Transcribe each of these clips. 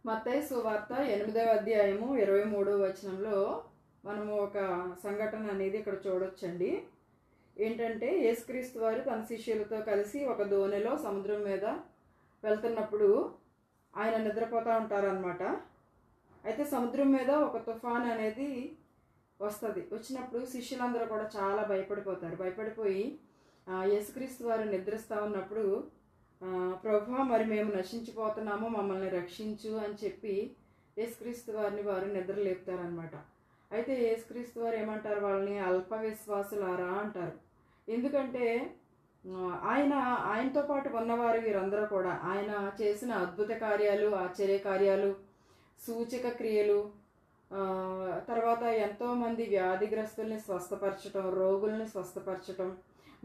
మత్తయి సువార్త 8వ అధ్యాయము 23వ వచనంలో మనము ఒక సంఘటన అనేది ఇక్కడ చూడొచ్చండి. ఏంటంటే యేసుక్రీస్తు వారు తన శిష్యులతో కలిసి ఒక దోణిలో సముద్రం మీద వెళ్తున్నప్పుడు ఆయన నిద్రపోతూ ఉంటారనమాట. అయితే సముద్రం మీద ఒక తుఫాన్ అనేది వచ్చినప్పుడు శిష్యులందరూ కూడా చాలా భయపడిపోయి యేసుక్రీస్తు వారు నిద్రిస్తూ ఉన్నప్పుడు ప్రభువా, మరి మేము నశించిపోతున్నాము, మమ్మల్ని రక్షించు అని చెప్పి యేసుక్రీస్తు వారిని వారు నిద్ర లేపుతారనమాట. అయితే యేసుక్రీస్తు వారు ఏమంటారు, వాళ్ళని అల్ప విశ్వాసులారా అంటారు. ఎందుకంటే ఆయనతో పాటు ఉన్నవారు వీరందరూ కూడా ఆయన చేసిన అద్భుత కార్యాలు, ఆశ్చర్య కార్యాలు, సూచక క్రియలు, తర్వాత ఎంతోమంది వ్యాధిగ్రస్తుల్ని స్వస్థపరచటం, రోగుల్ని స్వస్థపరచటం,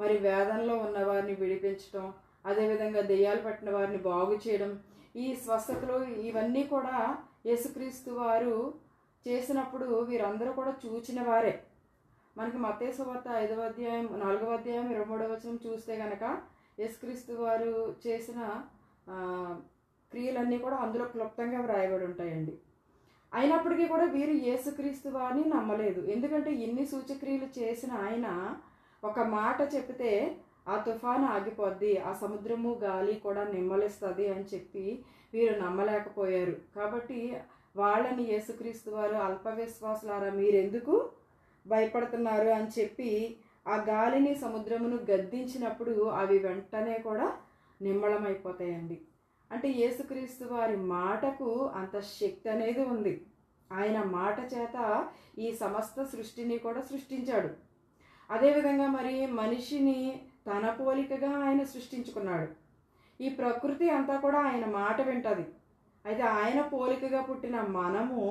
మరి వేదనలో ఉన్నవారిని విడిపించటం, అదేవిధంగా దెయ్యాలు పట్టిన వారిని బాగు చేయడం, ఈ స్వస్థతలు ఇవన్నీ కూడా యేసుక్రీస్తు వారు చేసినప్పుడు వీరందరూ కూడా చూచిన వారే. మనకి మత్తయి సువార్త 5వ అధ్యాయం 4వ అధ్యాయం 23వ వచనం చూస్తే కనుక యేసుక్రీస్తు వారు చేసిన క్రియలన్నీ కూడా అందులో క్లుప్తంగా వ్రాయబడి ఉంటాయండి. అయినప్పటికీ కూడా వీరు యేసుక్రీస్తు వారిని నమ్మలేదు. ఎందుకంటే ఇన్ని సూచక్రియలు చేసిన ఆయన ఒక మాట చెప్తే ఆ తుఫాను ఆగిపోద్ది, ఆ సముద్రము గాలి కూడా నిమ్మలిస్తుంది అని చెప్పి వీరు నమ్మలేకపోయారు. కాబట్టి వాళ్ళని యేసుక్రీస్తు వారు అల్ప విశ్వాసులారా మీరెందుకు భయపడుతున్నారు అని చెప్పి ఆ గాలిని సముద్రమును గద్దించినప్పుడు అవి వెంటనే కూడా నిమ్మళమైపోతాయండి. అంటే యేసుక్రీస్తు వారి మాటకు అంత శక్తి అనేది ఉంది. ఆయన మాట చేత ఈ సమస్త సృష్టిని కూడా సృష్టించాడు. అదేవిధంగా మరి మనిషిని తన పోలికగా ఆయన సృష్టించుకున్నాడు. ఈ ప్రకృతి అంతా కూడా ఆయన మాట వింటుంది. అయితే ఆయన పోలికగా పుట్టిన మనము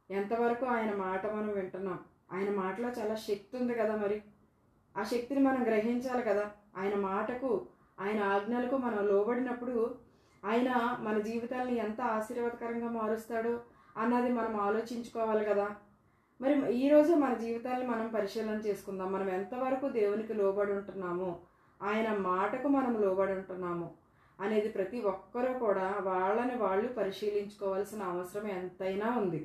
ఎంతవరకు ఆయన మాట మనం వింటున్నాం? ఆయన మాటలో చాలా శక్తి ఉంది కదా, మరి ఆ శక్తిని మనం గ్రహించాలి కదా. ఆయన మాటకు, ఆయన ఆజ్ఞలకు మనం లోబడినప్పుడు ఆయన మన జీవితాలను ఎంత ఆశీర్వాదకరంగా మారుస్తాడో అన్నది మనం ఆలోచించుకోవాలి కదా. మరి ఈరోజు మన జీవితాలను మనం పరిశీలన చేసుకుందాం. మనం ఎంతవరకు దేవునికి లోబడి ఉంటున్నాము, ఆయన మాటకు మనం లోబడి ఉంటున్నాము అనేది ప్రతి ఒక్కరూ కూడా వాళ్ళని వాళ్ళు పరిశీలించుకోవాల్సిన అవసరం ఎంతైనా ఉంది.